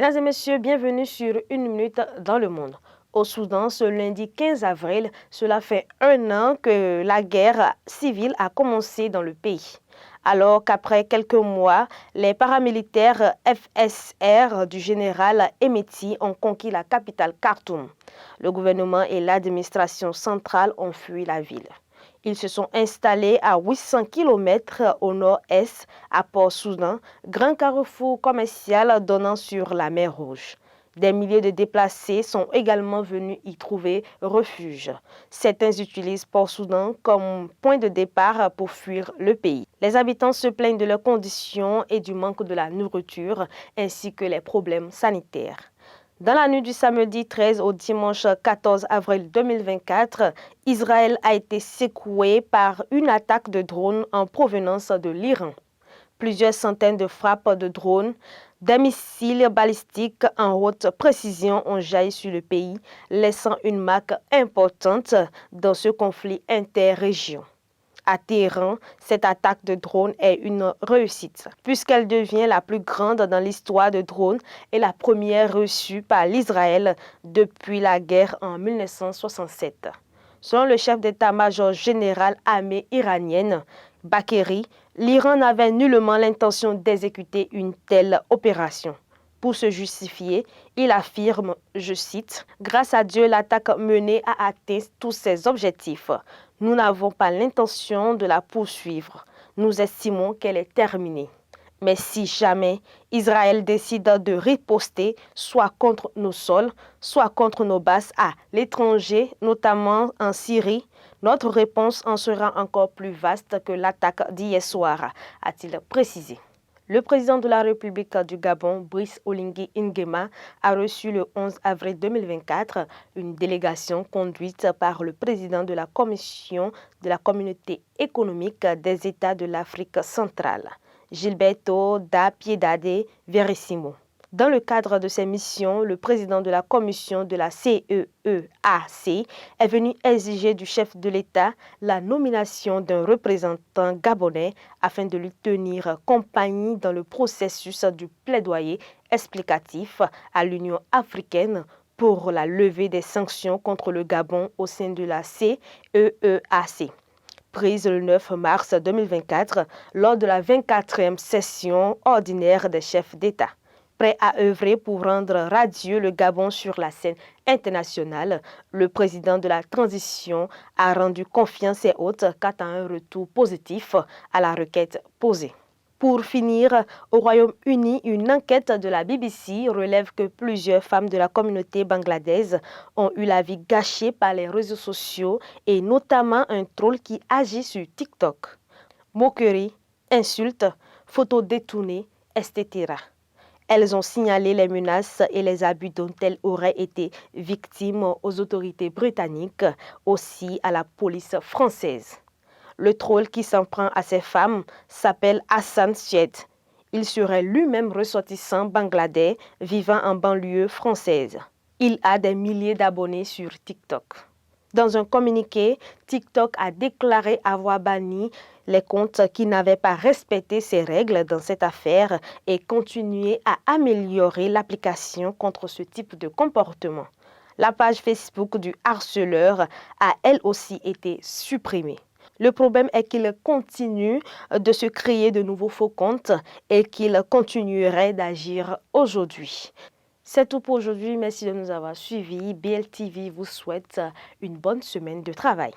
Mesdames et messieurs, bienvenue sur Une minute dans le monde. Au Soudan, ce lundi 15 avril, cela fait un an que la guerre civile a commencé dans le pays. Alors qu'après quelques mois, les paramilitaires FSR du général Hemeti ont conquis la capitale Khartoum. Le gouvernement et l'administration centrale ont fui la ville. Ils se sont installés à 800 km au nord-est, à Port-Soudan, grand carrefour commercial donnant sur la mer Rouge. Des milliers de déplacés sont également venus y trouver refuge. Certains utilisent Port-Soudan comme point de départ pour fuir le pays. Les habitants se plaignent de leurs conditions et du manque de la nourriture, ainsi que les problèmes sanitaires. Dans la nuit du samedi 13 au dimanche 14 avril 2024, Israël a été secoué par une attaque de drones en provenance de l'Iran. Plusieurs centaines de frappes de drones, des missiles balistiques en haute précision ont jailli sur le pays, laissant une marque importante dans ce conflit interrégion. À Téhéran, cette attaque de drone est une réussite, puisqu'elle devient la plus grande dans l'histoire de drones et la première reçue par l'Israël depuis la guerre en 1967. Selon le chef d'état-major général armée iranienne, Bagheri, l'Iran n'avait nullement l'intention d'exécuter une telle opération. Pour se justifier, il affirme, je cite, « Grâce à Dieu, l'attaque menée a atteint tous ses objectifs. Nous n'avons pas l'intention de la poursuivre. Nous estimons qu'elle est terminée. Mais si jamais Israël décide de riposter, soit contre nos sols, soit contre nos bases à l'étranger, notamment en Syrie, notre réponse en sera encore plus vaste que l'attaque d'hier soir, a-t-il précisé. Le président de la République du Gabon, Brice Oligui Nguema, a reçu le 11 avril 2024 une délégation conduite par le président de la Commission de la Communauté économique des États de l'Afrique centrale, Gilberto da Piedade Verissimo. Dans le cadre de ces missions, le président de la commission de la CEEAC est venu exiger du chef de l'État la nomination d'un représentant gabonais afin de lui tenir compagnie dans le processus du plaidoyer explicatif à l'Union africaine pour la levée des sanctions contre le Gabon au sein de la CEEAC. Prise le 9 mars 2024 lors de la 24e session ordinaire des chefs d'État. Prêt à œuvrer pour rendre radieux le Gabon sur la scène internationale, le président de la transition a rendu confiance et haute quant à un retour positif à la requête posée. Pour finir, au Royaume-Uni, une enquête de la BBC relève que plusieurs femmes de la communauté bangladaise ont eu la vie gâchée par les réseaux sociaux et notamment un troll qui agit sur TikTok. Moqueries, insultes, photos détournées, etc. Elles ont signalé les menaces et les abus dont elles auraient été victimes aux autorités britanniques, aussi à la police française. Le troll qui s'en prend à ces femmes s'appelle Hassan Syed. Il serait lui-même ressortissant bangladais vivant en banlieue française. Il a des milliers d'abonnés sur TikTok. Dans un communiqué, TikTok a déclaré avoir banni les comptes qui n'avaient pas respecté ses règles dans cette affaire et continué à améliorer l'application contre ce type de comportement. La page Facebook du harceleur a elle aussi été supprimée. Le problème est qu'il continue de se créer de nouveaux faux comptes et qu'il continuerait d'agir aujourd'hui. C'est tout pour aujourd'hui. Merci de nous avoir suivis. BLTV vous souhaite une bonne semaine de travail.